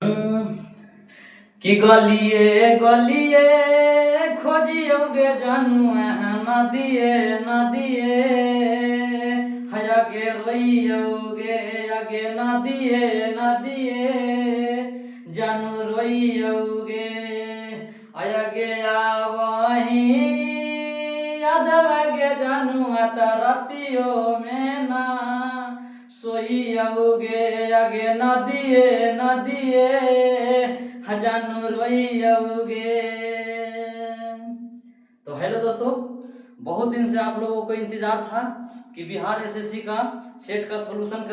कि गलिए गलिए खोजियोगे जानू नदिए नदिए है आगे रोइयोगे आगे नदिए नदिए जानू रोइयोगे आगे आवही यादवगे जानू तरतियो में ना सोइयोगे आगे नदिए नदिए जानू रोइयोगे। तो हेलो दोस्तों, बहुत दिन से आप लोगों को इंतजार था कि बिहार एसएससी का सेट का सॉल्यूशन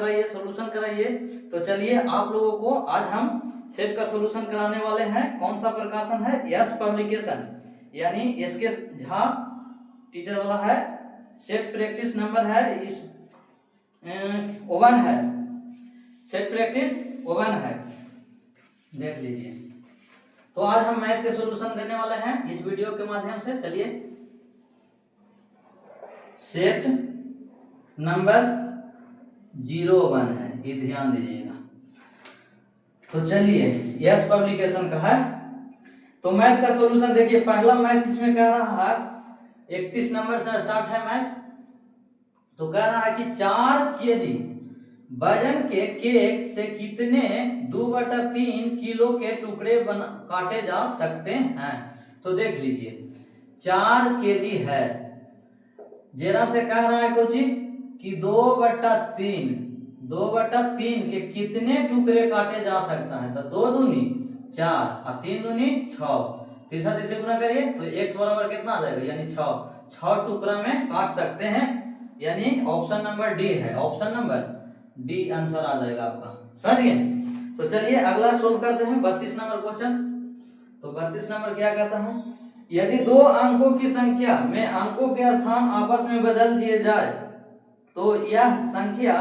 कराइए। तो चलिए आप लोगों को आज हम सेट का सॉल्यूशन कराने वाले हैं। कौन सा प्रकाशन है? यस पब्लिकेशन, यानी एसके झा टीचर वाला है। सेट प्रैक्टिस नंबर है इस 1 है, सेट प्रैक्टिस 1 है, देख लीजिए। तो आज हम मैथ के सॉल्यूशन देने वाले हैं इस वीडियो के माध्यम से। चलिए, सेट नंबर 01 है, ये ध्यान दीजिएगा। तो चलिए, यस पब्लिकेशन का है। तो मैथ का सॉल्यूशन देखिए, पहला मैथ इसमें कह रहा है 31 नंबर से स्टार्ट है मैथ। तो कह रहा है कि 4 केजी वजन के केक से कितने 2/3 किलो के टुकड़े काटे जा सकते हैं। तो देख लीजिए, 4 केजी है, जेरा से कह रहा है कुछ कि 2/3 के कितने टुकड़े काटे जा सकता है। तो 2 दूनी 4 और 3 दूनी 6, तीसरा तीसरे गुना करिए तो x बराबर कितना आ जाएगा, यानी 6 टुकड़ा में काट सकते हैं, यानी ऑप्शन नंबर डी है। ऑप्शन नंबर डी आंसर आ जाएगा आपका, समझ गए। तो चलिए अगला सोल्व करते हैं 32 नंबर क्वेश्चन। तो 32 नंबर क्या कहता है, यदि 2 अंकों की संख्या में अंकों के स्थान आपस में बदल दिए जाए तो यह संख्या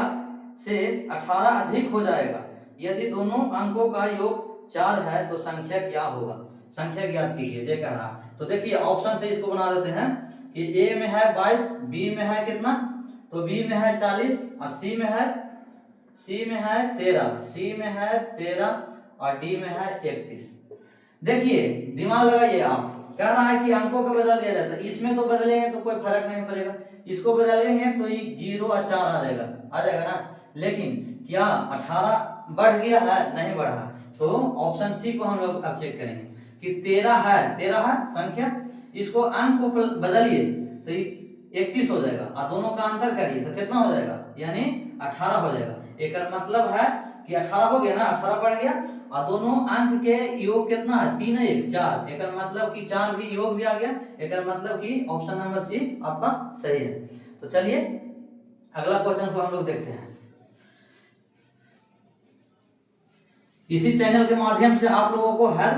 से 18 अधिक हो जाएगा। यदि दोनों अंकों का योग 4 है तो संख्या क्या होगा। संख्या ज्ञात कीजिए, ये कह रहा। तो देखिए ऑप्शन से इसको बना देते हैं कि ए में है 22, बी में है कितना, तो बी में है 40 और सी में है 13 और डी में है 31। देखिए दिमाग लगाइए आप, कह रहा है कि अंकों को बदल दिया जाता है। इसमें तो बदलेंगे तो कोई फर्क नहीं पड़ेगा, इसको बदलेंगे तो ये 0 और 4 आ जाएगा ना। लेकिन क्या 18 बढ़ गया है? नहीं बढ़ा। तो ऑप्शन सी को हम लोग अब चेक करेंगे कि 13 है संख्या, इसको अंक को बदलिए तो 31 हो जाएगा और दोनों का अंतर करिए तो कितना हो जाएगा, यानी 18 हो जाएगा। एक मतलब है कि 18 हो गया ना, 18 बढ़ गया और दोनों अंक के योग कितना है, 3 1 4, एक मतलब कि 4 भी योग भी आ गया। एक मतलब कि ऑप्शन नंबर सी आपका सही है। तो चलिए अगला क्वेश्चन को हम लोग देखते हैं। इसी चैनल के माध्यम से आप लोगों को हर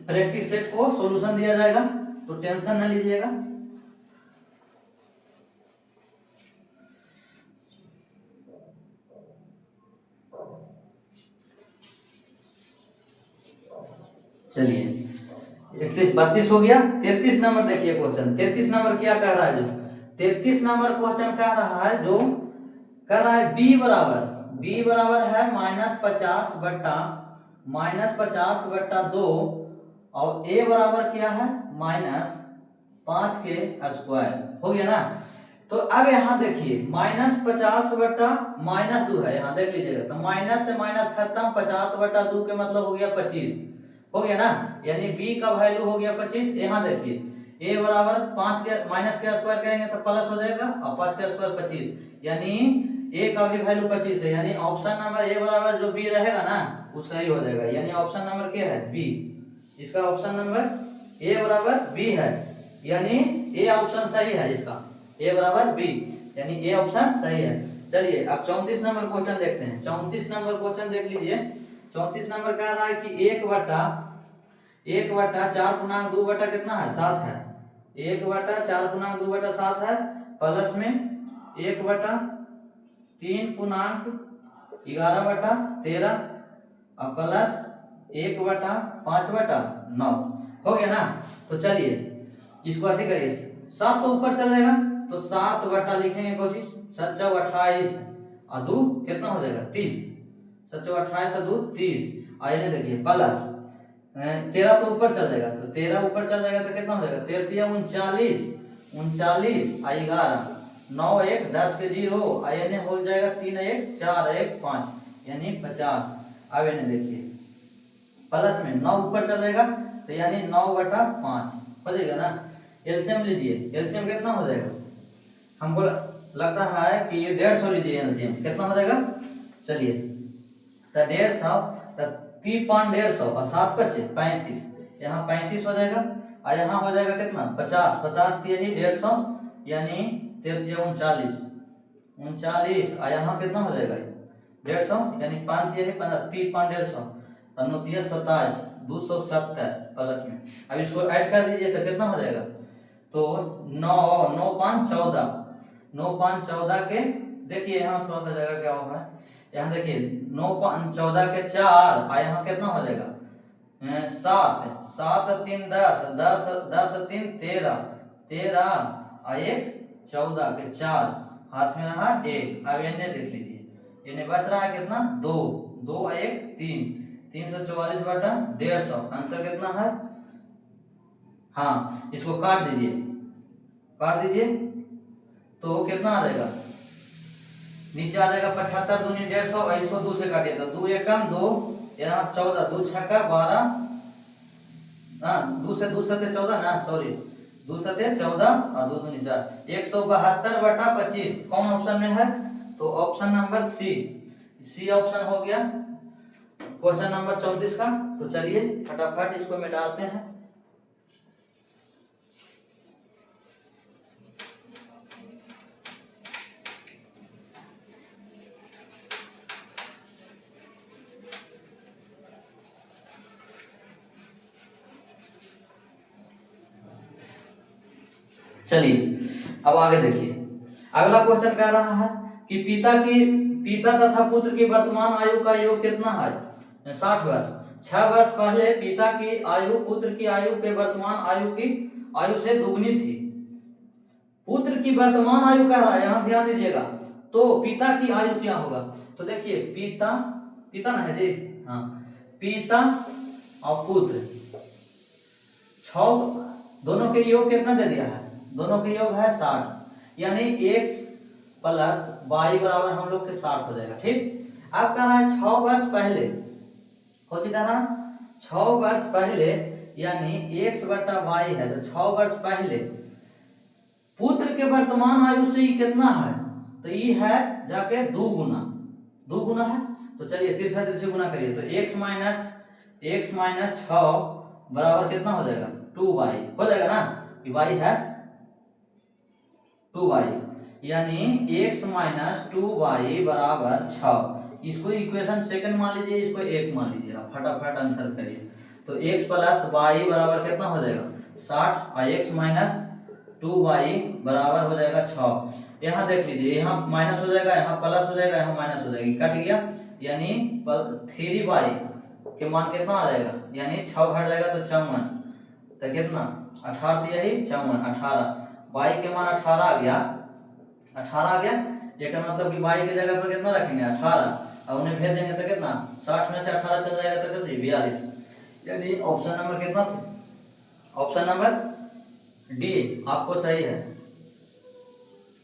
प्रैक्टिस सेट को सॉल्यूशन दिया जाएगा, तो टेंशन न लीजिएगा। चलिए 31 32 हो गया। 33 नंबर देखिए क्वेश्चन। 33 नंबर क्या कह रहा है, जो 33 नंबर क्वेश्चन कह रहा है, जो कह रहा है b बराबर है -50/-2 और a बराबर क्या है, -5 के स्क्वायर। हो गया ना। तो अब यहाँ देखिए -50/-2 है, यहाँ देख लीजिएगा। तो माइनस से माइनस खत्म, 50/2 के मतलब हो गया 25, हो गया ना, यानी b का वैल्यू हो गया 25। यहाँ देखिए a बराबर 5 के माइनस के स्क्वायर करेंगे तो प्लस हो जाएगा और 5 के स्क्वायर 25, यानी a का भी वैल्यू 25 है, यानी ऑप्शन नंबर a बराबर जो b रहेगा ना वो सही हो जाएगा। यानी ऑप्शन नंबर क्या है, b। इसका ऑप्शन नंबर a बराबर b है, यानी a ऑप्शन सही है इसका, a बराबर b, यानी a ऑप्शन सही है। चलिए अब 34 नंबर क्वेश्चन देखते हैं। 34 नंबर क्वेश्चन देख लीजिए। 34 नंबर कह रहा है कि 1/4 2 कितना है, 7 है। 1/4 2 7 है, प्लस में 1/3 11/13 और प्लस 1/5/9, हो गया ना। तो चलिए इसको अच्छे करिए, 7 तो ऊपर चल जाएगा तो 7 लिखेंगे, कोशिश 7 × 28 और 2 कितना हो जाएगा, 30। सचो 28 और 2 30, और ये देखिए प्लस 13 तो ऊपर चल जाएगा, तो 13 ऊपर चल जाएगा तो कितना हो जाएगा, 13 39, 39 और 11 9 1 10 के 0, यानी हो जाएगा 3 1 4 1 5 यानी 50। अब यानी देखिए प्लस में 9 ऊपर चल जाएगा तो यानी 9/5 हो जाएगा ना। एलसीएम लीजिए, एलसीएम कितना हो जाएगा, हमको लगता है कि ये 150 लीजिए, एलसीएम कितना हो जाएगा, चलिए तो 150 तो 3 5 150 और 7 5 35, यहाँ 35 हो जाएगा और यहाँ हो जाएगा कितना 50, 50 की यही 150 यानी 33 39 39, और यहाँ कितना हो जाएगा 150 यानी 5 यही 3 5 150 और 9 27 270 प्लस में। अब इसको ऐड कर दीजिए तो कितना हो जाएगा, तो 9 9 5 14, 9 5 14 के देखिए यहाँ थोड़ा सा जगह क्या होगा, यहाँ देखिए 9 5 14 के 4 और यहाँ कितना हो जाएगा 7 7 3 10 10 10 3 13 13 और 1 14 के 4 हाथ में रहा 1। अब इन्हें देख लीजिए, इन्हें बच रहा है कितना 2 2 और 1 3 344/150, आंसर कितना है, हाँ इसको काट दीजिए, काट दीजिए तो कितना आ जाएगा, नीचे आ जाएगा 75 दूनी 150 और इसको 2 से काटिए तो 2 1 कम 2, यहाँ 14 2 6 12, हाँ 2 से 14 ना, सॉरी 2 से 14 और 2 दूनी 4, 172/25 कौन ऑप्शन में है, तो option number C, C option हो गया क्वेश्चन नंबर 34 का। तो चलिए फटाफट इसको मिटाते हैं। चलिए अब आगे देखिए, अगला क्वेश्चन कह रहा है कि पिता तथा पुत्र की वर्तमान आयु का योग कितना है, 60 वर्ष। 6 वर्ष पहले पिता की आयु पुत्र की आयु के वर्तमान आयु से दुगनी थी। पुत्र की वर्तमान आयु कह रहा है, यहाँ ध्यान दीजिएगा, तो पिता की आयु क्या होगा, तो देखिए पिता ना है जी, हाँ पिता और पुत्र 6 दोनों के योग कितना दे दिया है, दोनों के योग है 60, यानी x + y बराबर हम लोग के 60 हो जाएगा। ठीक, अब कह रहा है 6 वर्ष पहले, हो चुका ना 6 वर्ष पहले यानी x/y है, तो 6 वर्ष पहले पुत्र के वर्तमान आयु से ये कितना है, तो ये है जाके 2 गुना है। तो चलिए 63 से गुना करिए तो x - 6 बराबर कितना हो जाएगा 2y हो जाएगा ना, कि y है 2y यानी x - 2y बराबर 6। इसको इक्वेशन सेकंड मान लीजिए, इसको 1 मान लीजिए, आप फटाफट आंसर करिए। तो x + y बराबर कितना हो जाएगा 60 और x - 2y बराबर हो जाएगा 6। यहाँ देख लीजिए, यहाँ माइनस हो जाएगा, यहाँ प्लस हो जाएगा, यहाँ माइनस हो जाएगी, कट गया, यानी 3y के मान कितना आ जाएगा, यानी 6 घट जाएगा तो 54, तो कितना 18 यही 54 18, y के मान 18 आ गया, 18 आ गया, ये मतलब कि y की जगह पर कितना रखेंगे 18 और उन्हें भेज देंगे तो कितना 60 में से 18 चल जाएगा तो कितना 42, यानी ऑप्शन नंबर कितना, ऑप्शन नंबर डी आपको सही है,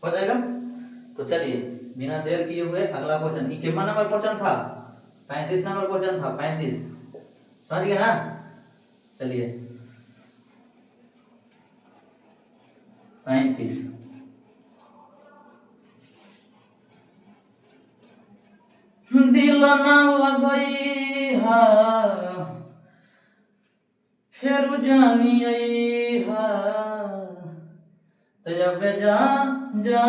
हो जाएगा। तो चलिए बिना देर किए हुए अगला क्वेश्चन, ये कितना नंबर क्वेश्चन था, 35 नंबर क्वेश्चन था, 35 समझ गए ना। चलिए 35 दिल ना लगई हा फिर जानी आई हा, तो जब जा जा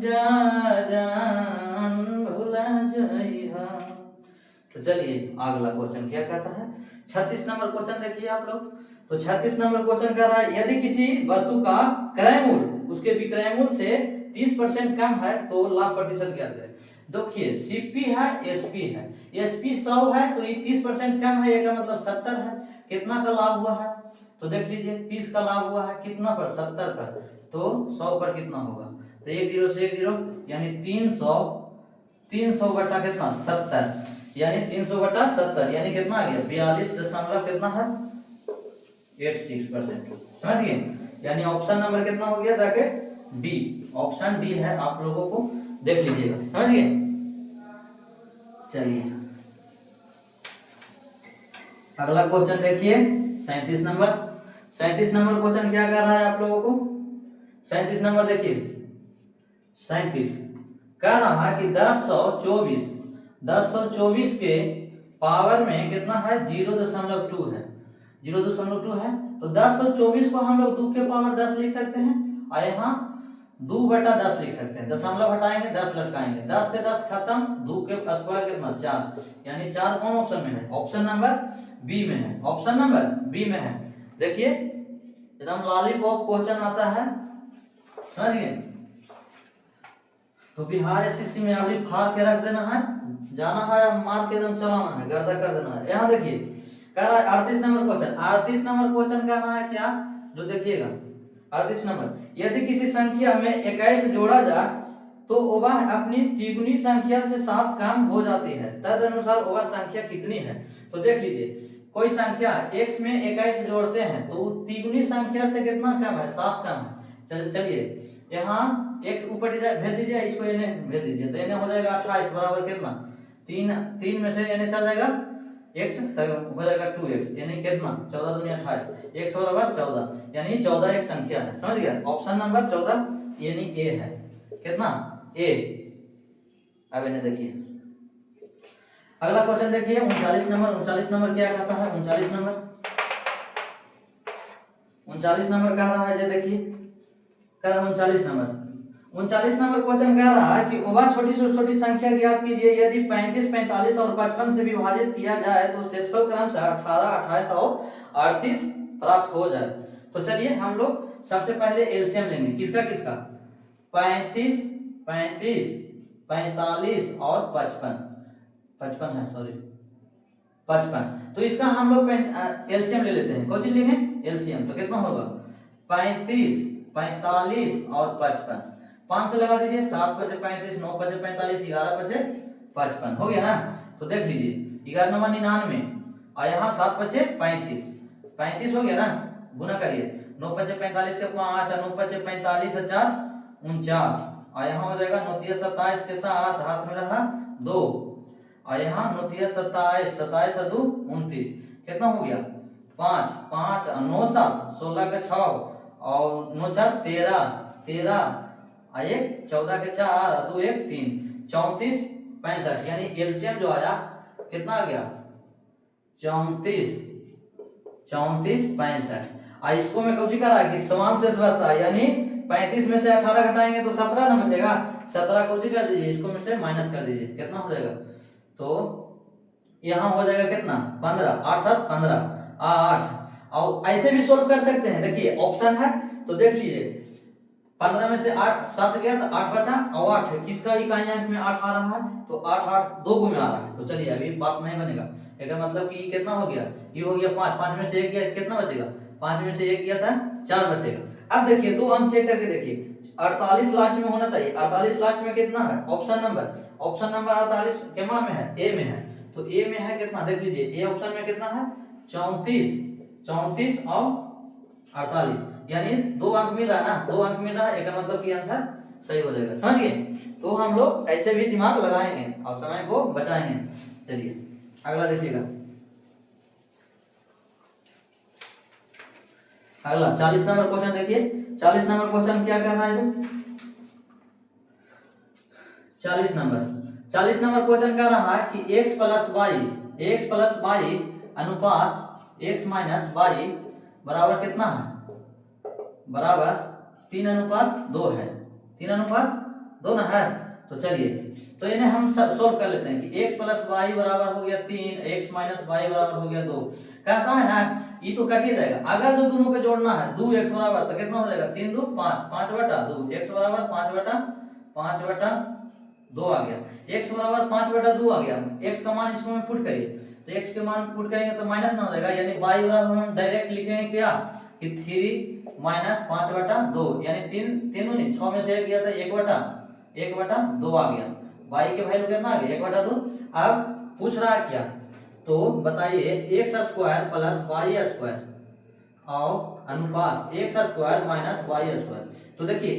जा जान भुला जाई हा। तो चलिए अगला क्वेश्चन क्या कहता है, 36 नंबर क्वेश्चन देखिए आप लोग। तो 36 नंबर क्वेश्चन कह रहा है यदि किसी वस्तु का क्रय मूल्य उसके विक्रय मूल्य से 30% कम है तो लाभ प्रतिशत क्या करें। देखिए सीपी है, एसपी है, एसपी 100 है तो ये 30% कम है, ये का मतलब 70 है, कितना का लाभ हुआ है, तो देख लीजिए 30 का लाभ हुआ है कितना पर 70 पर, तो 100 पर कितना होगा, तो 1 0 से 1 0 यानी 300 बटा कितना 70, यानी 300/70 यानी कितना आ गया 42 दशमलव कितना है 86%। समझ गए? यानी ऑप्शन नंबर कितना हो गया ब्रैकेट बी, ऑप्शन डी है, आप लोगों को देख लीजिएगा। समझ गए? चलिए अगला क्वेश्चन देखिए 37 नंबर। 37 नंबर क्वेश्चन क्या कर रहा है आप लोगों को? 37 नंबर देखिए, 37 कह रहा है कि 1024 के पावर में कितना है 0.2 है, 0.2 है। तो 1024 को हम लोग 2 के पावर 10 लिख सकते हैं और यहाँ 2/10 लिख सकते हैं। दशमलव हटाएंगे 10 लटकाएंगे, 10 से 10 खत्म, 2 के स्क्वायर कितना 4, यानी 4 कौन ऑप्शन में है? ऑप्शन नंबर बी में है, ऑप्शन नंबर बी में है। देखिए एकदम लॉलीपॉप क्वेश्चन आता है, समझ गए? तो बिहार एसएससी में अभी फाड़ के रख देना है, जाना है मार के एकदम चलाना है, गर्दा कर देना है। यहाँ देखिए कह रहा है 38 नंबर क्वेश्चन, 38 नंबर क्वेश्चन कह रहा है क्या, जो देखिएगा 38 नंबर, यदि किसी संख्या में 21 जोड़ा जाए तो वह अपनी तिगुनी संख्या से 7 कम हो जाती है, तदनुसार वह संख्या कितनी है? तो देख लीजिए कोई संख्या x में 21 जोड़ते हैं तो तिगुनी संख्या से कितना कम है? 7 कम है। चलिए यहाँ x ऊपर भेज दीजिए, इसको इन्हें भेज दीजिए, तो इन्हें हो जाएगा 28 बराबर कितना 3 में से इन्हें चल जाएगा x तक हो जाएगा 2x, यानी कितना 14 दूनी 28, x बराबर 14, यानी 14 एक संख्या है। समझ गया? ऑप्शन नंबर 14 यानी ए है, कितना ए। अब इन्हें देखिए अगला क्वेश्चन देखिए 39 नंबर। 39 नंबर क्या कहता है? 39 नंबर कह रहा है, ये देखिए कह रहा है 39 नंबर क्वेश्चन कह रहा है कि वह छोटी से छोटी संख्या ज्ञात कीजिए, यदि 35, 45 और 55 से विभाजित किया जाए तो शेषफल क्रमशः 18, 28 और 38 प्राप्त हो जाए। तो चलिए हम लोग सबसे पहले एलसीएम लेंगे, किसका किसका? 35, 45 और 55 है, सॉरी 55। तो इसका हम लोग एलसीएम ले लेते हैं। कौन चीज लेंगे? एलसीएम। तो कितना होगा 35, 45 और 55, 5 से लगा दीजिए, 7 बचे 35, 9 बचे 45, 11 बचे 55, हो गया ना? तो देख लीजिए 11 नंबर 99 और यहाँ 7 बचे 35 हो गया ना? गुना करिए, 9 बचे 45 के 5 और 9 बचे 45 और 4 49 और यहाँ हो जाएगा 9 27 के साथ हाथ में रहा 2 और यहाँ 9 27, 27 और 2 29, कितना हो गया 5 5 और 9 7 16 के 6 और 9 4 13 और 1 14 के 4 और 2 1 3 34 65, यानी एलसीएम जो आया कितना आ गया 34 65। और इसको मैं कौची करा कि समान शेष बचता है, यानी 35 में से 18 घटाएंगे तो 17 ना बचेगा, 17 कौची कर दीजिए, इसको में से माइनस कर दीजिए, कितना हो जाएगा? तो यहाँ हो जाएगा कितना 15, 8 7 15 8। और ऐसे भी सोल्व कर सकते हैं, देखिए ऑप्शन है तो देख लीजिए 15 में से 8 7 गया तो 8 बचा और 8 किसका इकाई अंक में 8 आ रहा है, तो 8 8 दो गुना आ रहा है। तो चलिए अभी बात नहीं बनेगा, इसका मतलब कि कितना हो गया, ये हो गया 5, 5 में से 1 गया कितना बचेगा, 5 में से 1 गया था 4 बचेगा। अब देखिए दो अंक चेक करके देखिए 48 लास्ट में होना चाहिए, 48 लास्ट में कितना है, ऑप्शन नंबर 48 के मान में है, ए में है, तो ए में है कितना देख लीजिए, ए ऑप्शन में कितना है 34 और 48, यानी 2 अंक मिल रहा है ना, 2 अंक मिल रहा है, इसका मतलब कि आंसर सही हो जाएगा। समझ गए? तो हम लोग ऐसे भी दिमाग लगाएंगे और समय को बचाएंगे। चलिए अगला देखिएगा, अगला 40 नंबर क्वेश्चन देखिए। 40 नंबर क्वेश्चन क्या कह रहा है जो 40 नंबर क्वेश्चन कह रहा है कि x प्लस वाई अनुपात x माइनस वाई बराबर कितना है, बराबर 3:2 है, 3:2 ना है। तो चलिए तो इन्हें हम सोल्व कर लेते हैं कि x प्लस वाई बराबर हो गया 3, x माइनस वाई बराबर हो गया 2। कहता है ना ये तो कट ही जाएगा, अगर जो दोनों को जोड़ना है 2x बराबर तो कितना हो जाएगा 3 2 5, 5/2, x बराबर 5/2 आ गया, x बराबर 5/2 आ गया। x का मान इसमें पुट करिए, तो x के मान पुट करेंगे तो माइनस ना हो जाएगा, यानी y बराबर हम डायरेक्ट लिखेंगे क्या कि 3 माइनस 5/2, यानी 3 नहीं 6 में से 1 गया था 1/2 आ गया, y के वैल्यू कितना आ गया 1/2। अब पूछ रहा है क्या, तो बताइए X square plus Y square और अनुपात X square minus Y square. तो देखिए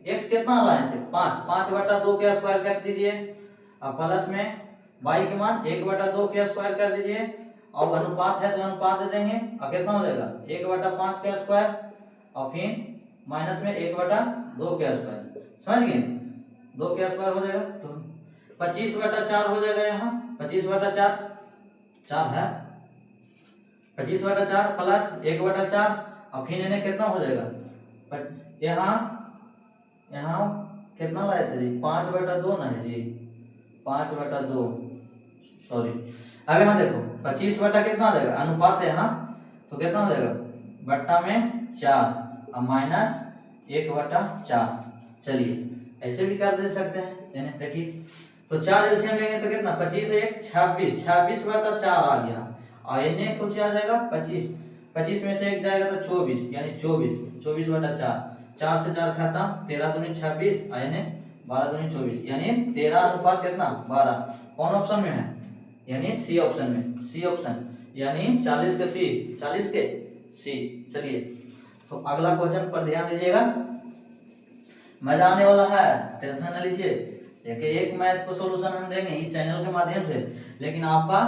एक्स कितना लाए थे 5, 5/2 के स्क्वायर कर दीजिए, और प्लस में वाई के मान 1/2 के स्क्वायर कर दीजिए, और अनुपात है तो अनुपात दे देंगे, और कितना हो जाएगा 1/5 के स्क्वायर, और फिर माइनस में 1/2 के स्क्वायर, समझ गए 2 के स्क्वायर हो जाएगा, तो 25/4 हो जाएगा। यहाँ 25/4 4 है, 25/4 प्लस 1/4, और फिर इन्हें कितना हो जाएगा यहाँ कितना लाए थे जी 5/2 ना है जी 5/2, सॉरी। अब यहाँ देखो 25 बटा कितना आ जाएगा, अनुपात है यहाँ तो कितना हो जाएगा बट्टा में 4 और माइनस 1/4। चलिए ऐसे भी कर दे सकते हैं, यानी देखिए तो 4 एलसीएम लेंगे तो कितना 25 1 26, 26/4 आ गया, और इन्हें कुछ आ जाएगा 25, 25 में से 1 जाएगा तो 24, यानी 24/4, 4 से 4 खत्म, 13 दूनी 26, और इन्हें 12 दूनी 24, यानी 13 अनुपात कितना 12। कौन ऑप्शन में है, यानी सी ऑप्शन में, सी ऑप्शन यानी 40 के सी, 40 के सी। चलिए तो अगला क्वेश्चन पर ध्यान दीजिएगा, मजा आने वाला है, टेंशन न लीजिए। देखिए एक मैथ को सॉल्यूशन हम देंगे इस चैनल के माध्यम से, लेकिन आपका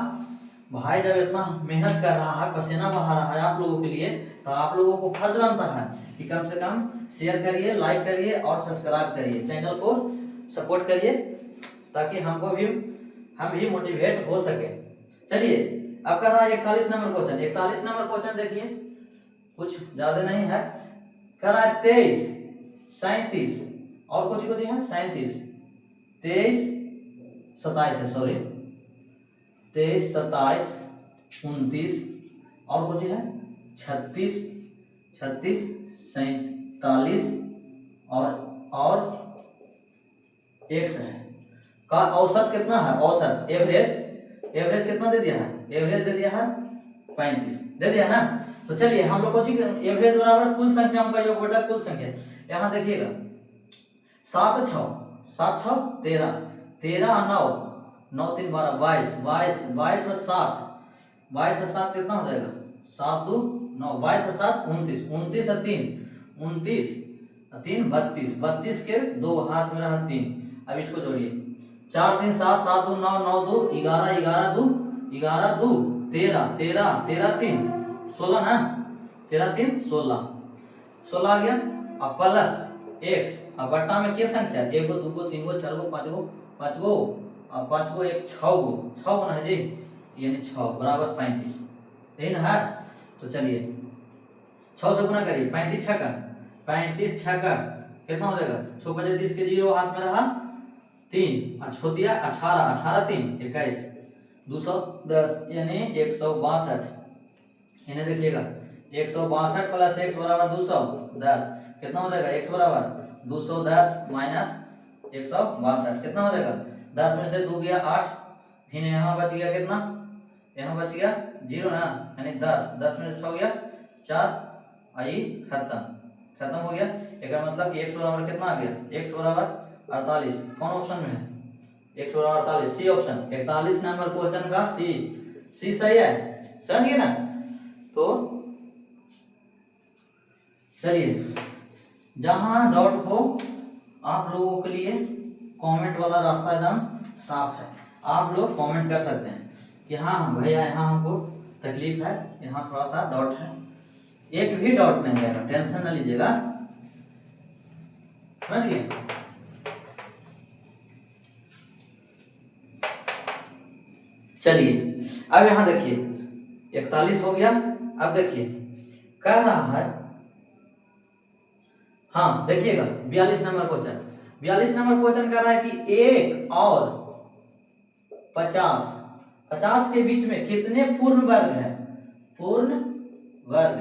भाई जब इतना मेहनत कर रहा है, पसीना बहा रहा है आप लोगों के लिए, तो आप लोगों को फर्ज बनता है कि कम से कम शेयर करिए, लाइक करिए और सब्सक्राइब करिए, चैनल को सपोर्ट करिए, ताकि हम भी मोटिवेट हो सके। चलिए अब कर रहा है 41 नंबर क्वेश्चन। 41 नंबर क्वेश्चन देखिए, कुछ ज्यादा नहीं है, कर रहा है 23 37 और कुछ है 37 23 27 है, सॉरी 23 27 29 और कुछ है 36 37 और एक्स है का औसत कितना है, औसत एवरेज कितना दे दिया है, एवरेज दे दिया है 35 दे दिया ना। तो चलिए हम लोग को एवरेज बराबर कुल संख्या का योग बटा कुल संख्या। यहाँ देखिएगा 7 6 13 13 और 9 9 3 12 22 और 7 कितना हो जाएगा 7 2 9 22 और 7 29 29 और 3 29 और 3 32 32 के 2 हाथ में रहा 3। अब इसको जोड़िए 4 3 7 7 2 9 9 2 11 11 2 11 2 13 13 13 3 16 ना, 13 3 16 आ गया। अब प्लस एक्स, अब बट्टा में क्या संख्या 1 2 3 4 5 और 5 1 6 ना है जी, यानी 6 बराबर 35, यही ना है। तो चलिए 6 से गुना करिए, 35 छक्का कितना हो जाएगा 6 5 30 के 0 हाथ में रहा 3 और छोटिया 18 18 3 21 210 यानी 162। इन्हें देखिएगा 162 प्लस x बराबर 210 कितना हो जाएगा, x बराबर 210 माइनस 162 कितना हो जाएगा, 10 में से 2 गया 8, फिर यहाँ बच गया कितना, यहाँ बच गया 0 ना, यानी 10 में से 6 गया 4, आई खत्म हो गया। एक मतलब कि x बराबर कितना आ गया, x बराबर 48। कौन ऑप्शन में है, x बराबर 48, सी ऑप्शन। 41 नंबर क्वेश्चन का सी सही है, समझ गए ना। तो चलिए जहां डाउट हो आप लोगों के लिए कमेंट वाला रास्ता एकदम साफ है, आप लोग कमेंट कर सकते हैं कि हाँ भैया यहाँ हमको तकलीफ है, यहाँ थोड़ा सा डाउट है, एक भी डाउट नहीं रहेगा, टेंशन न लीजिएगा, समझ गए। चलिए अब यहाँ देखिए 41 हो गया। अब देखिए कह रहा है, हाँ देखिएगा 42 नंबर क्वेश्चन, 42 नंबर क्वेश्चन कह रहा है कि 1 और 50 के बीच में कितने पूर्ण वर्ग है, पूर्ण वर्ग,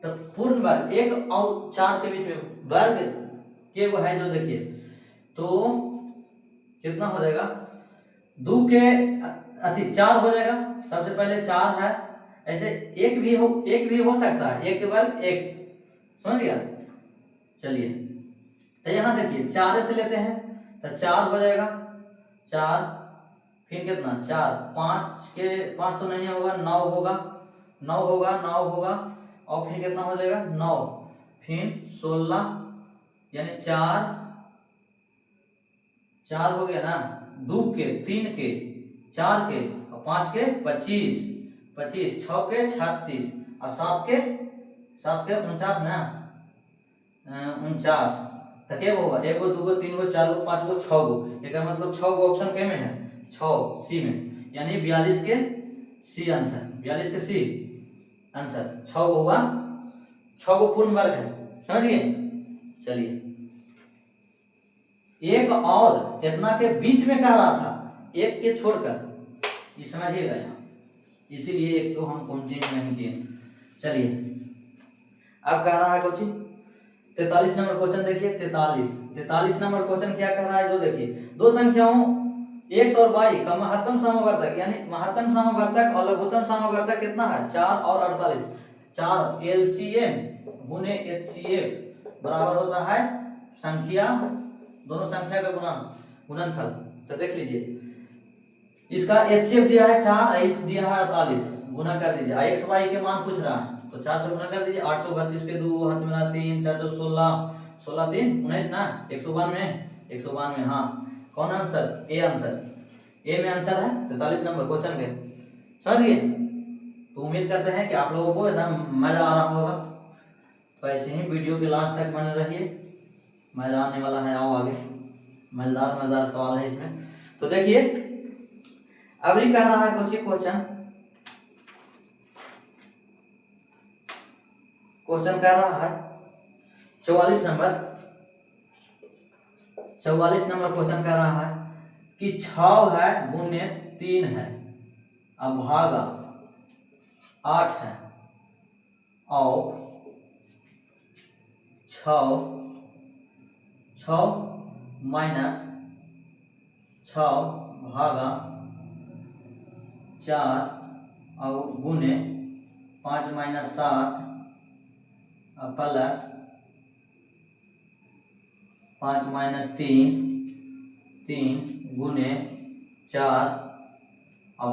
तो पूर्ण वर्ग 1 और 4 के बीच में वर्ग के वो है जो देखिए, तो कितना हो जाएगा 2 के 4 हो जाएगा, सबसे पहले 4 है, ऐसे एक भी हो सकता है, एक के वर्ग 1, समझ गया। चलिए तो यहाँ देखिए 4 से लेते हैं तो 4 हो जाएगा 4, फिर कितना 4, 5 तो नहीं होगा, 9 होगा, 9 होगा, 9 होगा, और फिर कितना हो जाएगा 9, फिर 16 यानी 4 हो गया ना, 2 के 3 के 4 के और 5 के 25, 6 के 36 और 7 के 49 ना, 49 तक एगो होगा, 1 2 3 4 5 6 एक मतलब 6 ऑप्शन के में है, 6 सी में, यानी 42 के सी आंसर, 42 के सी आंसर 6 होगा, 6 पूर्ण वर्ग है, समझ गए। चलिए एक और इतना के बीच में कह रहा था, एक के छोड़कर, ये समझिएगा यहाँ, इसीलिए एक तो हम कौन सी नहीं किए। चलिए अब कह रहा है कुछ 43 नंबर क्वेश्चन देखिए, 43 नंबर क्वेश्चन क्या कह रहा है जो देखिए, दो संख्याओं x और y का महत्तम समवर्तक, यानी महत्तम समवर्तक और लघुत्तम समवर्तक कितना है 4 और 48, 4 LCM गुने HCF बराबर होता है संख्या, दोनों संख्या का गुणनफल। तो देख लीजिए इसका HCF दिया है 4, इस दिया है 48, गुना कर दीजिए, x y के मान पूछ रहा है तो 4 से गुना कर दीजिए, 832 के 2 हाथ मिला 3, 4 16, 16 3 19 ना, 192, हाँ कौन आंसर, ए आंसर, ए में आंसर है 43 नंबर क्वेश्चन के, समझ गए। तो उम्मीद करते हैं कि आप लोगों को एकदम मजा आ रहा होगा, तो ऐसे ही वीडियो के लास्ट तक बने रहिए, मजा आने वाला है, आओ आगे मजेदार सवाल है इसमें। तो देखिए अभी कह रहा है कुछ क्वेश्चन कह रहा है 44 नंबर क्वेश्चन कह रहा है कि 6 है गुने 3 है अब भागा 8 है और 6 माइनस 6 भागा 4 और गुने 5 माइनस 7 प्लस 5 माइनस 3 गुने 4 और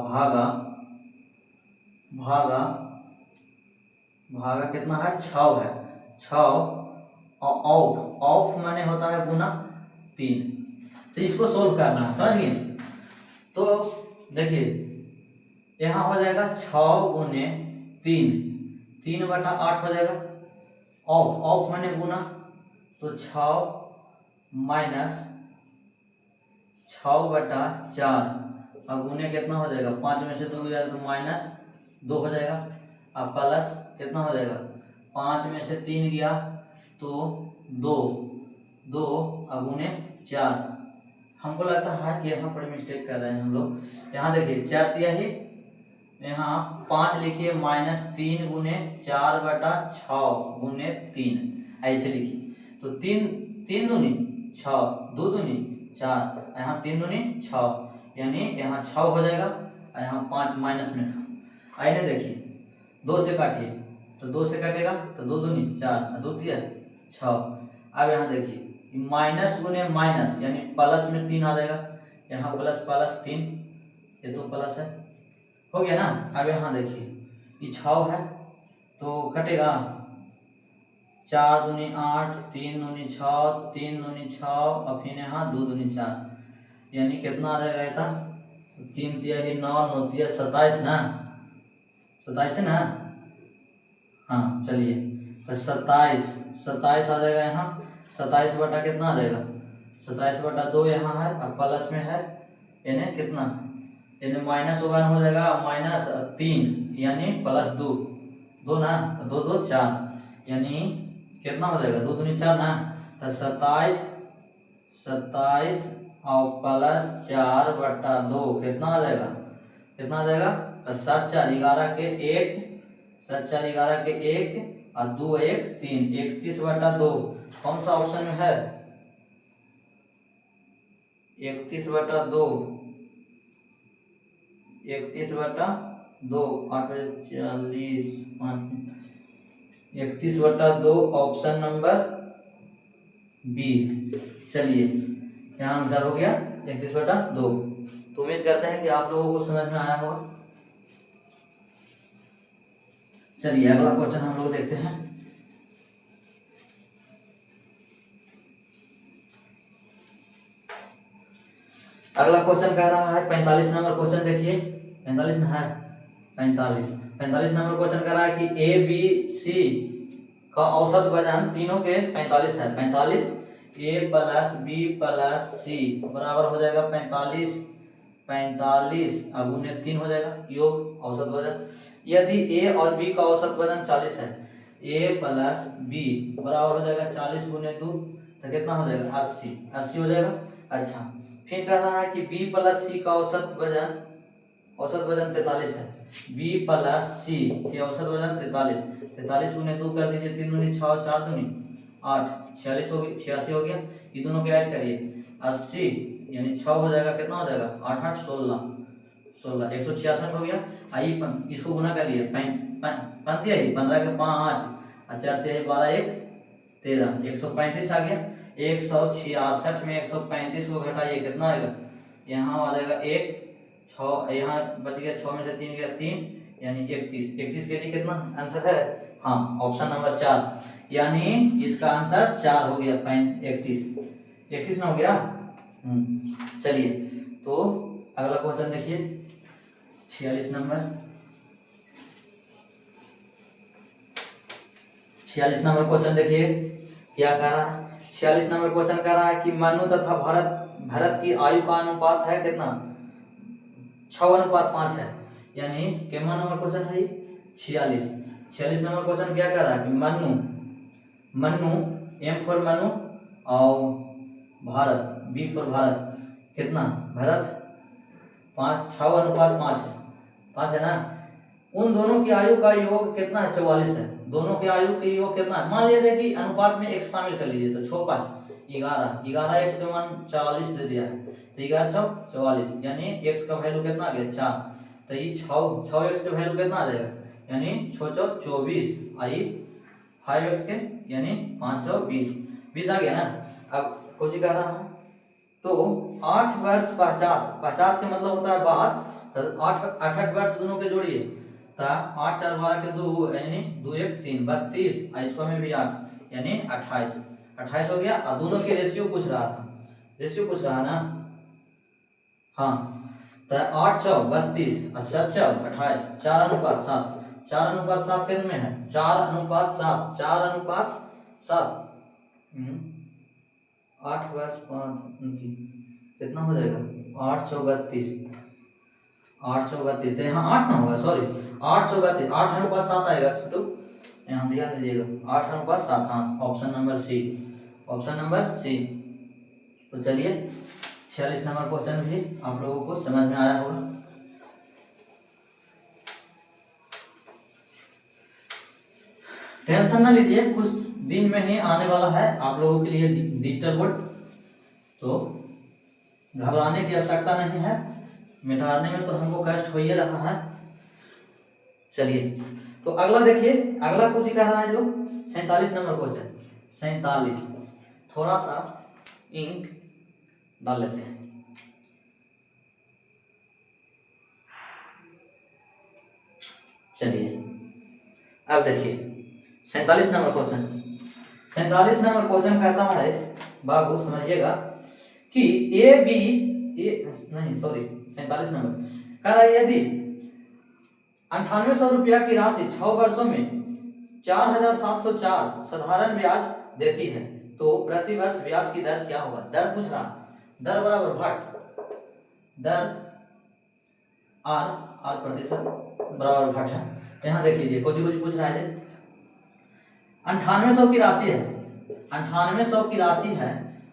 भागा कितना है 6 है, 6 और ऑफ माने होता है गुना 3। तो इसको सोल्व करना है, समझ गए। तो देखिए यहाँ हो जाएगा 6 गुने 3/8 हो जाएगा, ऑफ माने गुना, तो 6 माइनस 6/4 और गुने कितना हो जाएगा, 5 में से 2 हो जाएगा तो माइनस 2 हो जाएगा, अब प्लस कितना हो जाएगा, 5 में से 3 गया तो 2 और गुने 4। हमको लगता है कि यहाँ पर मिस्टेक कर रहे हैं हम लोग। यहाँ देखिए 4 तिहाई, यहाँ 5 लिखिए माइनस 3 गुने 4/6 गुने 3, ऐसे लिखिए। तो 3 दूनी 6, 2 दूनी 4, यहाँ 3 दूनी 6, यानी यहाँ 6 हो जाएगा और यहाँ 5 माइनस में था। आइए देखिए 2 से काटिए, तो 2 से काटेगा तो 2 दूनी 4, 2 तिया 6। अब यहाँ देखिए माइनस गुने माइनस यानी प्लस में 3 आ जाएगा, यहाँ प्लस 3, ये तो प्लस है, हो गया ना। अब यहाँ देखिए ये 6 है तो कटेगा 4 दूनी 8, 3 दूनी 6, 3 दूनी 6 और फिर यहाँ 2 दूनी 4, यानी कितना आ जाएगा इतना, 3 तिया 9, 9 तिया 27 ना, 27 है ना, हाँ चलिए तो 27 आ जाएगा यहाँ, 27 बटा कितना आ जाएगा, 27/2 यहाँ है और प्लस में है यानी कितना, यानी -1 हो जाएगा, -3 यानी +2 ना, 2 2 4 यानी कितना हो जाएगा, 2 दूनी 4 ना, तो 27 और +4/2 कितना आ जाएगा, तो 7 4 11 के 1, 7 4 11 के 1 और 2 1 3, 31/2 कौन सा ऑप्शन में है, 31/2, 31/2 ऑप्शन नंबर बी। चलिए यहाँ आंसर हो गया 31/2। तो उम्मीद करते हैं कि आप लोगों को समझ में आया होगा। चलिए अगला क्वेश्चन हम लोग देखते हैं। अगला क्वेश्चन कह रहा है 45 नंबर क्वेश्चन देखिए। 45 ना है, 45 नंबर क्वेश्चन कह रहा है कि ए बी सी का औसत वजन तीनों के 45 है। 45 ए प्लस बी प्लस सी बराबर हो जाएगा 45 अब उन्हें 3 हो जाएगा योग औसत वजन। यदि ए और बी का औसत वजन 40 है, ए प्लस बी बराबर हो जाएगा 40 गुने 2 तो कितना हो जाएगा 80 हो जाएगा। अच्छा फिर कह रहा है कि बी प्लस सी का औसत वजन 43 है। बी प्लस सी के औसत वजन 43 गुने 2 कर दीजिए, 3 दूनी 6 4 दूनी 8 46 हो गई, 86 हो गया। ये दोनों को ऐड करिए 80 यानी 6 हो जाएगा, कितना हो जाएगा 8 8 16 166 हो गया। आइए इसको गुना करिए 15 के 5 और 4 12 1 13 135 आ गया। 166 में 135 को घटाइए कितना आएगा, यहाँ आ जाएगा 1 6 यहाँ बच गया 6 में से 3 गया 3 यानी 31 के लिए कितना आंसर है, हाँ ऑप्शन नंबर 4 यानी इसका आंसर 4 हो गया। 31 ना हो गया। चलिए तो अगला क्वेश्चन देखिए 46 नंबर 46 नंबर क्वेश्चन देखिए क्या कह रहा है। 46 नंबर क्वेश्चन कह रहा है कि मनु तथा भरत की आयु का अनुपात है कितना, 6:5 है। यानी कितना नंबर क्वेश्चन है 46 नंबर क्वेश्चन क्या कह रहा है कि मनु एम फॉर मनु और भारत बी फॉर भारत कितना, भरत 6:5 है, 5 है ना। उन दोनों की आयु का योग कितना है 44 है। दोनों के आयु के योग कितना है, मान लीजिए कि अनुपात में x शामिल कर लीजिए तो 6 5 11 x का मान 40 दे दिया है तो 11 6 44 यानी x का वैल्यू कितना आ गया 4 तो ये 6x का वैल्यू कितना आ जाएगा यानी 6 4 24 आई 5x के यानी 5 4 20 आ गया ना। अब कुछ कह रहा हूँ तो 8 वर्ष पश्चात के मतलब होता है बाद, तो 8 वर्ष दोनों के जोड़िए तो 8 4 12 के 2 यानी 2 1 3 32 इसको में भी 8 यानी 28 हो गया। और दोनों के रेशियो पूछ रहा ना, हाँ तो 8 4 32 और 7 4 28 4:7 कितने में है 4:7 8 वर्ष 5 कितना हो जाएगा 8 4 32 तो यहाँ 8 ना होगा सॉरी 8 4 32 8:7 आएगा छोटू, यहाँ ध्यान दीजिएगा 8:7 हाँ ऑप्शन नंबर सी। तो चलिए 46 नंबर क्वेश्चन भी आप लोगों को समझ में आया होगा। टेंशन ना लीजिए, कुछ दिन में ही आने वाला है आप लोगों के लिए डिजिटल बोर्ड, तो घबराने की आवश्यकता नहीं है, मिटाने में तो हमको कष्ट हो ही रहा है। चलिए तो अगला देखिए, अगला कुछ कह रहा है जो 47 नंबर क्वेश्चन 47, थोड़ा सा इंक डाल लेते हैं। चलिए अब देखिए 47 नंबर क्वेश्चन कहता है बाबू समझिएगा कि ए बी नहीं सॉरी 47 नंबर कह रहा है यदि 9800 रुपया की राशि 6 वर्षों में 4704 साधारण ब्याज देती है तो प्रति वर्ष ब्याज की दर क्या होगा। दर पूछ रहा, दर बराबर घट, दर आर प्रतिशत बराबर घट है। यहाँ देख लीजिए कुछ पूछ रहा है 9800 की राशि है, 9800 की राशि है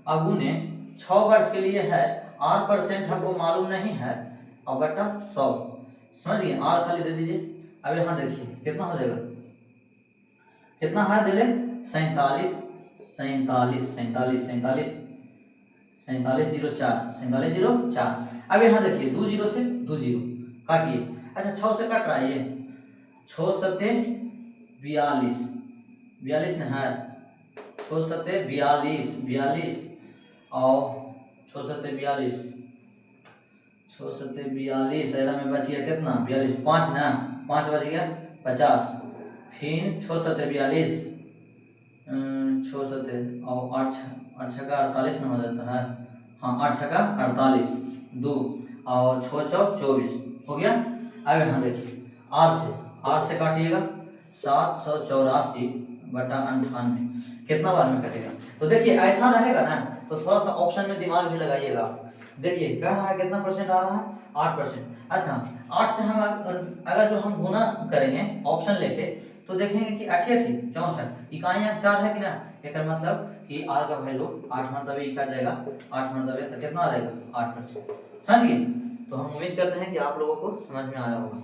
अगुने 6 वर्ष के लिए है, R% हमको मालूम नहीं है और बटा 100 समझिए, आर खाली दे दीजिए। अब यहाँ देखिए कितना हो जाएगा, कितना है दिले 47 4704। अब यहाँ देखिए 2 0 से 2 0 काटिए, अच्छा 6 से कट रहा है ये 6 सत्ते 42 न है 6 सत्ते 42 और 6 सत्ते 42 6 सत्ते 42, ऐसा में बच गया कितना 42, 5 ना 5 बच गया 50, फिर 6 सत्ते 42, 6 सत्ते और 8 छक्का 48 में हो जाता है। हाँ 8 छक्का 48, 2 और 6 चौक 24 हो गया। अब यहाँ देखिए आर से काटिएगा 784 बटा 98 कितना बार में कटेगा। तो देखिए ऐसा रहेगा ना तो थोड़ा सा ऑप्शन में दिमाग भी लगाइएगा। देखिए कह रहा है कितना परसेंट आ रहा है 8%। अच्छा 8 से हम अगर जो हम गुना करेंगे ऑप्शन लेके तो देखेंगे कि 8 64 इकाइयाँ 4 है कि ना, एक मतलब कि आर का वैल्यू 8 मरतबे ई कट जाएगा, 8 मरतबे तो कितना आ जाएगा 8%। समझ गए। तो हम उम्मीद करते हैं कि आप लोगों को समझ में आया होगा।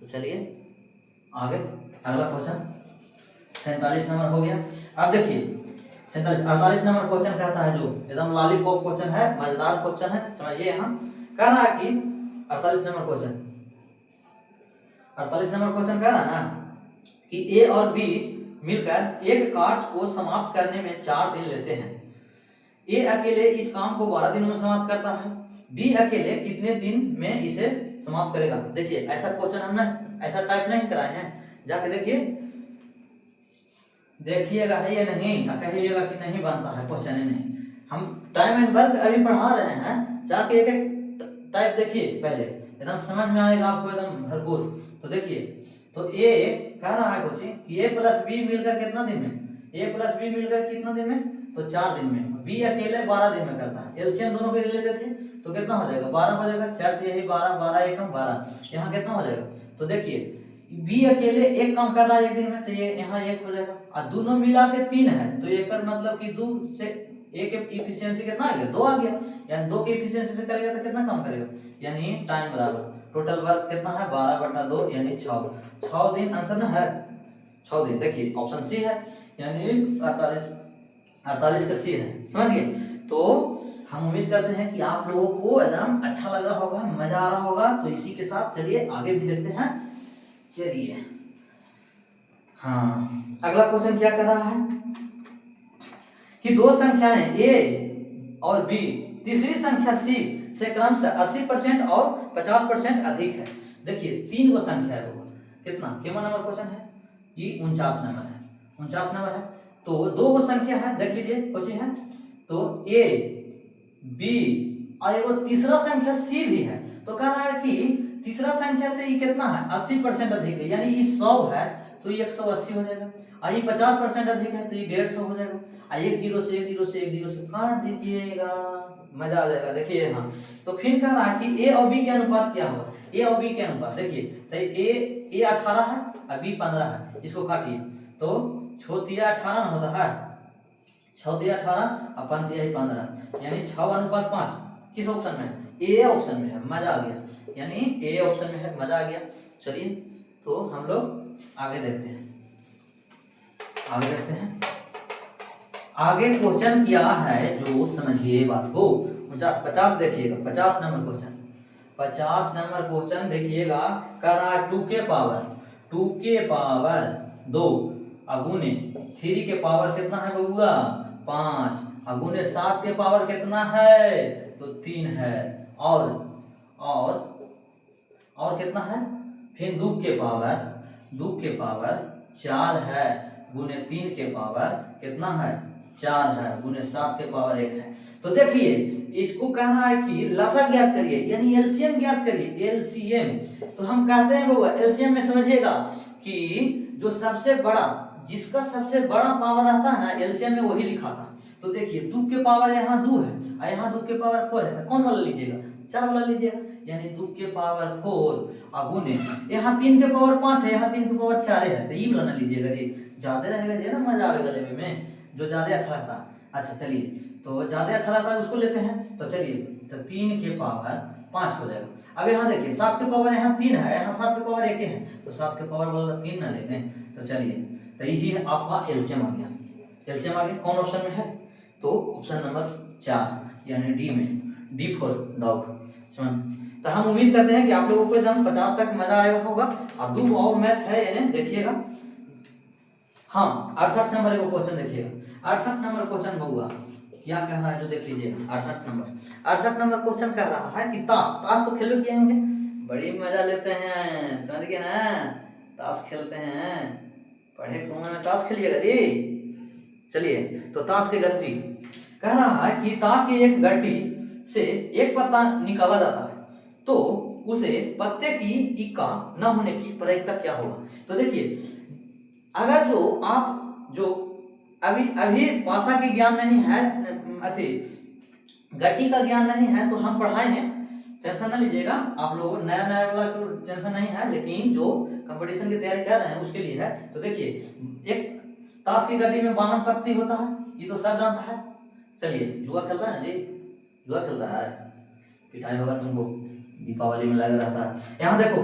तो चलिए आगे अगला क्वेश्चन 47 नंबर हो गया। अब देखिए 48 नंबर क्वेश्चन कहता है जो एकदम लॉलीपॉप क्वेश्चन है, मजेदार क्वेश्चन है, समझिए। यहाँ कह रहा है कि 48 नंबर क्वेश्चन कह रहा है ना कि ए और बी मिलकर एक कार्य को समाप्त करने में 4 दिन लेते हैं। ए अकेले इस काम को 12 दिनों में समाप्त करता है, बी अकेले कितने दिन में इसे समाप्त करेगा। देखिए ऐसा क्वेश्चन हमने ऐसा टाइप नहीं कराए हैं, जाके देखिएगा है या नहीं, कहिएगा कि नहीं बनता है क्वेश्चन ही नहीं। हम टाइम एंड वर्क अभी पढ़ा रहे हैं, जाके एक एक टाइप देखिए पहले, एकदम समझ में आएगा आपको एकदम भरपूर। तो देखिए तो ए कह रहा है कुछ कि ए प्लस बी मिलकर कितना दिन में, ए प्लस बी मिलकर कितना दिन में, तो 4 दिन में। बी अकेले 12 दिन में करता है, एलसीएम दोनों के ले लेते थे तो कितना हो जाएगा 12 हो जाएगा, 4 यही 12 12 एकम 12, यहाँ कितना हो जाएगा। तो देखिए बी अकेले एक काम कर रहा है 1 दिन में तो ये यहाँ 1 हो जाएगा, और दोनों मिला के 3 है तो एक मतलब कि 2 से 1 की इफिशियंसी कितना आ गया 2 आ गया, यानी 2 की इफिशियंसी से करेगा तो कितना काम करेगा, यानी टाइम बराबर टोटल वर्क कितना है 12/2 यानी 6 दिन आंसर ना है 6 दिन। देखिए ऑप्शन सी है, यानी 48 का सी है, समझ गए। तो हम उम्मीद करते हैं कि आप लोगों को एकदम अच्छा लग रहा होगा, मजा आ रहा होगा। तो इसी के साथ चलिए आगे भी देखते हैं। चलिए हाँ अगला क्वेश्चन क्या कर रहा है कि 2 संख्याएं ए और बी तीसरी संख्या सी से क्रमशः 80% और 50% अधिक है। देखिए 3 गो संख्या है वो कितना केवल नंबर क्वेश्चन है, ये 49 नंबर है। तो 2 गो संख्या है, देख लीजिए क्वेश्चन है तो ए बी और एगो तीसरा संख्या सी भी है। तो कह रहा है कि तीसरा संख्या से ये कितना है 80% अधिक है, यानी ये 100 है तो ये 180 हो जाएगा, और ये 50% अधिक है तो ये 150 हो जाएगा। और 1 0 से 1 0 से 1 0 से काट दीजिएगा, मजा आ जाएगा। देखिए यहाँ तो फिर कह रहा है कि ए और बी के अनुपात क्या होगा, ए और बी के अनुपात देखिए तो ए 18 है और बी 15 है, इसको काटिए तो 6×18 होता है, 6×18 और 5×15 यानी 6:5 किस ऑप्शन में है, ए ऑप्शन में है, मजा आ गया, यानी ए ऑप्शन में है, मजा आ गया। चलिए तो हम लोग आगे देखते हैं, आगे क्वेश्चन क्या है जो समझिए बात को। 50 देखिएगा 50 नंबर क्वेश्चन देखिएगा, कह रहा है 2 के पावर 2 अगुने 3 के पावर कितना है बबुआ 5 अगुने 7 के पावर कितना है तो 3 है, और कितना है फिर 2 के पावर 4 है गुने 3 के पावर कितना है 4 है गुने 7 के पावर 1 है। तो देखिए इसको कहना है कि लसागु ज्ञात करिए, यानी एलसीएम ज्ञात करिए, एलसीएम। तो हम कहते हैं बबुआ एलसीएम में समझिएगा कि जो सबसे बड़ा जिसका सबसे बड़ा पावर रहता है ना एलसीएम में वही लिखा था। तो देखिए 2 के पावर यहाँ 2 है और यहाँ 2 के पावर 4 है, तो कौन वाला लीजिएगा 4 वाला लीजिएगा, यानी 2 के पावर 4 अगुने यहाँ 3 के पावर 5 है, यहाँ 3 के पावर 4 है, तो ये वाला ना लीजिएगा जी, ज्यादा रहेगा जी ना, मजा आएगा लेने में, जो ज्यादा अच्छा लगता है। अच्छा चलिए तो ज्यादा अच्छा लगता है उसको लेते हैं, तो चलिए तो 3 के पावर 5 हो जाएगा। अब यहाँ देखिए 7 के पावर यहाँ 3 है, यहाँ 7 के पावर 1 है, तो 7 के पावर वाला 3 ना लेते हैं। तो चलिए तो यही है आपका एलसीएम आ गया, एलसीएम आ गया कौन ऑप्शन में है तो ऑप्शन नंबर 4 यानी डी में, डी फॉर डॉग। समझ। तो हम उम्मीद करते हैं कि आप लोगों को एकदम 50 तक मजा आएगा होगा। और 2 और मैथ है यानी देखिएगा, हाँ 68 नंबर को क्वेश्चन देखिएगा, 68 नंबर क्वेश्चन होगा क्या कह रहा है जो देख लीजिए 68 नंबर क्वेश्चन कह रहा है कि ताश तो खेलो किए होंगे, बड़ी मजा लेते हैं, समझ गए ना, ताश खेलते हैं, पढ़े कोने में ताश खेलिएगा जी। चलिए तो ताश की गड्डी कह रहा है कि ताश की एक गड्डी से एक पत्ता निकाला जाता है तो उसे पत्ते की इक्का न होने की प्रायिकता क्या होगा। तो देखिए अगर जो आप जो अभी पासा के ज्ञान नहीं है, अति गड्डी का ज्ञान नहीं है तो हम पढ़ाएंगे, टेंशन ना लीजिएगा आप लोग, नया नया वाला तो टेंशन नहीं है, लेकिन जो कंपटीशन की तैयारी कर रहे हैं उसके लिए है। तो देखिए एक ताश की गड्डी में 52 पत्ती होता है, ये तो सब जानता है। चलिए जुआ खेलता है ना जी, जुआ खेलता है, पिटाई होगा तुमको, दीपावली में लगा रहता है। यहाँ देखो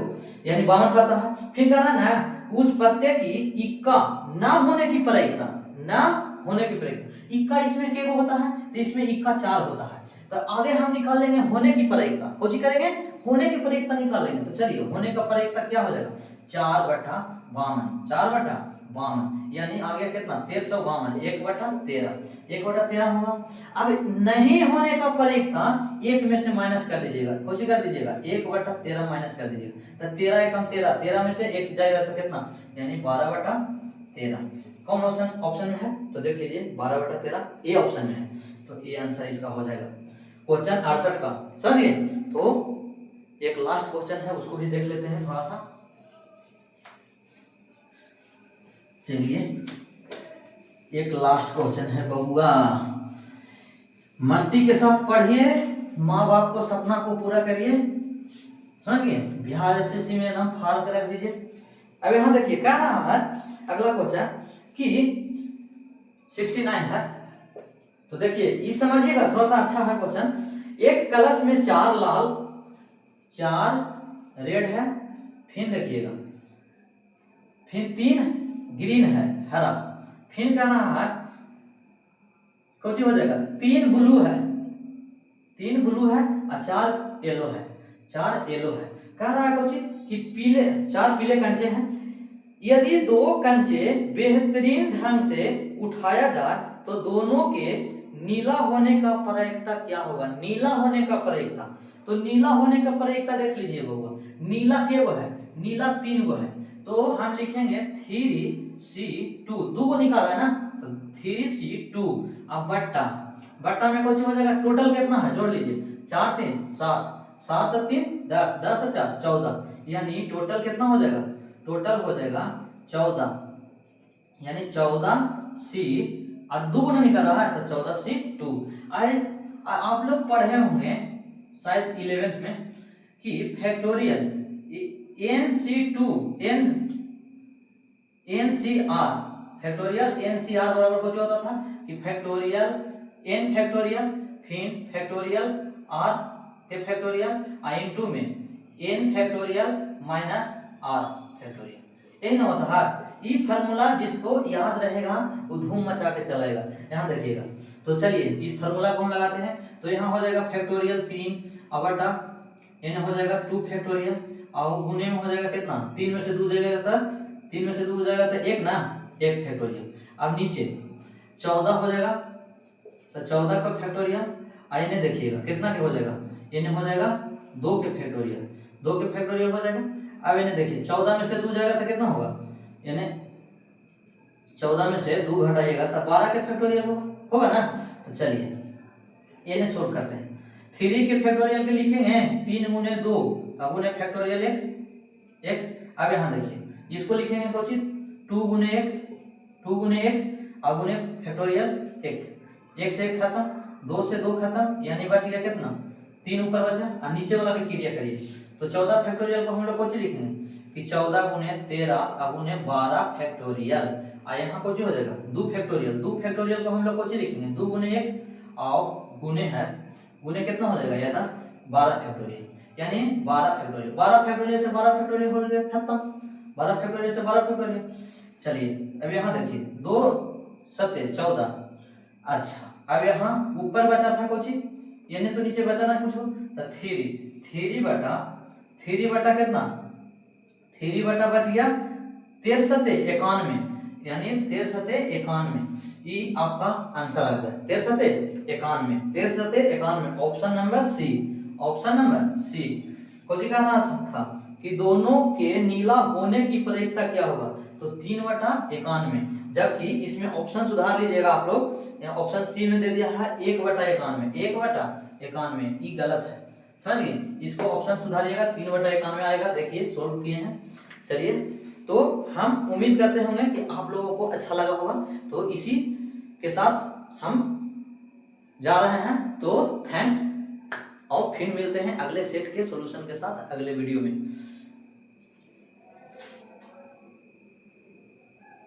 यानी 52 पत्ता है, फिर कह रहा है ना उस पत्ते की इक्का ना होने की प्रायिकता, ना होने की प्रायिकता, इक्का इसमें क्या होता है तो इसमें इक्का 4 होता है। तो आगे हम निकाल लेंगे होने की प्रायिकता, कुछ करेंगे होने की प्रायिकता निकाल लेंगे। तो चलिए होने का प्रायिकता क्या हो जाएगा 4/52, 4/52 यानी आगे कितना 1352, 1/13 होगा। अब नहीं होने का प्रायिकता एक में से माइनस कर दीजिएगा, कुछ कर दीजिएगा 1/13 माइनस कर दीजिएगा, तो 13 एकम 13, 13 में से एक जाएगा तो कितना यानी 12/13। कौन ऑप्शन में है तो देख लीजिए 12/13 ए ऑप्शन में है, तो ए आंसर इसका हो जाएगा क्वेश्चन 68 का, समझिए। तो एक लास्ट क्वेश्चन है उसको भी देख लेते हैं थोड़ा सा। चलिए एक लास्ट क्वेश्चन है बबुआ, मस्ती के साथ पढ़िए, माँ बाप को सपना को पूरा करिए, समझिए। बिहार एसएससी में नाम फाड़ कर रख दीजिए। अब यहाँ देखिए कह रहा है अगला क्वेश्चन कि 69 है, तो देखिए इस समझिएगा थोड़ा सा अच्छा है क्वेश्चन। एक कलश में 4 लाल 4 रेड है, फिर देखिएगा फिर 3 ग्रीन है हरा, फिर कह रहा है कौन सी हो जाएगा 3 ब्लू है, 3 ब्लू है और 4 येलो है, 4 येलो है। कह रहा है कौन कि पीले 4 पीले कंचे हैं, यदि 2 कंचे बेहतरीन ढंग से उठाया जाए तो दोनों के नीला होने का प्रायिकता क्या होगा। नीला होने का प्रायिकता, तो नीला होने का प्रायिकता देख लीजिए बबुआ, नीला क्या वो है, नीला 3 गो है, तो हम लिखेंगे 3C2, 2 को निकाला है ना तो 3C2। अब बट्टा में कुछ हो जाएगा, टोटल कितना है जोड़ लीजिए 4 3 7, 7 और 3 10, 10 और 4 14, यानी टोटल कितना हो जाएगा, टोटल हो जाएगा 14, यानी 14C और 2 गुना निकल रहा है तो 14C2। आप लोग पढ़े होंगे शायद 11th में कि factorial NC2 NCR, factorial NCR बराबर कुछ होता था कि फैक्टोरियल N फैक्टोरियल फिर फैक्टोरियल R के फैक्टोरियल इनटू में N factorial minus R factorial, यही ना होता है। ये फार्मूला जिसको याद रहेगा वो धूम मचा के चलेगा। यहाँ देखिएगा, तो चलिए इस फार्मूला को हम लगाते हैं, तो यहाँ हो जाएगा फैक्टोरियल 3 और बटा n हो जाएगा 2 फैक्टोरियल और गुने में हो जाएगा कितना 3 में से 2 जाएगा तो 3 में से 2 जाएगा तो 1 ना 1 फैक्टोरियल। अब नीचे 14 हो जाएगा तो 14 का फैक्टोरियल, इन्हें देखिएगा कितना के हो जाएगा, इन्हें हो जाएगा 2 के फैक्टोरियल, 2 के फैक्टोरियल हो जाएगा। अब इन्हें देखिए 14 में से 2 जाएगा तो कितना होगा, यानी 14 में से 2 घटाइएगा तो 12 के फैक्टोरियल होगा ना। तो चलिए इन्हें सोल्व करते हैं। 3 के फैक्टोरियल के लिखेंगे 3 गुने 2 अब गुने फैक्टोरियल 1। अब यहाँ देखिए इसको लिखेंगे कुछ 2 गुने 1 और गुने फैक्टोरियल 1 से 1 खत्म, 2 से 2 खत्म, यानी बच गया कितना 3 ऊपर बचा और नीचे वाला भी क्रिया करिए। तो 14 फैक्टोरियल को हम लोग कुछ लिखेंगे कि 14 गुने 13 और गुने 12 फैक्टोरियल, और यहाँ कुछ हो जाएगा 2 फैक्टोरियल, 2 फैक्टोरियल को हम लोग कुछ लिखेंगे 2 गुने 1 और गुने कितना हो जाएगा यार 12 फैक्टोरियल, यानी 12 फैक्टोरियल, 12 फैक्टोरियल से 12 फैक्टोरियल हो गया खत्म, 12 फैक्टोरियल से 12 फैक्टोरियल। चलिए अब यहाँ देखिए 2 7 14। अच्छा अब यहाँ ऊपर बचा था कुछ, यानी तो नीचे बचा ना कुछ, तो 3 बटा कितना 3 बटा बच गया 13 सत्ते 91, यानी 13 सत्ते 91, ई आपका आंसर आ गया 1391 1391 option number C. Option number C को जी कहना था कि दोनों के नीला होने की प्रयोजकता क्या होगा, तो 3/91, जबकि इसमें ऑप्शन सुधार लीजिएगा आप लोग, ऑप्शन सी में दे दिया है 1/91, 1/91, ये गलत है, समझिए, इसको ऑप्शन सुधारिएगा 3/91 आएगा। देखिए सोल्व किए हैं, चलिए, तो हम उम्मीद करते होंगे कि आप लोगों को अच्छा लगा होगा। तो इसी के साथ हम जा रहे हैं, तो थैंक्स, और फिर मिलते हैं अगले सेट के सॉल्यूशन के साथ अगले वीडियो में।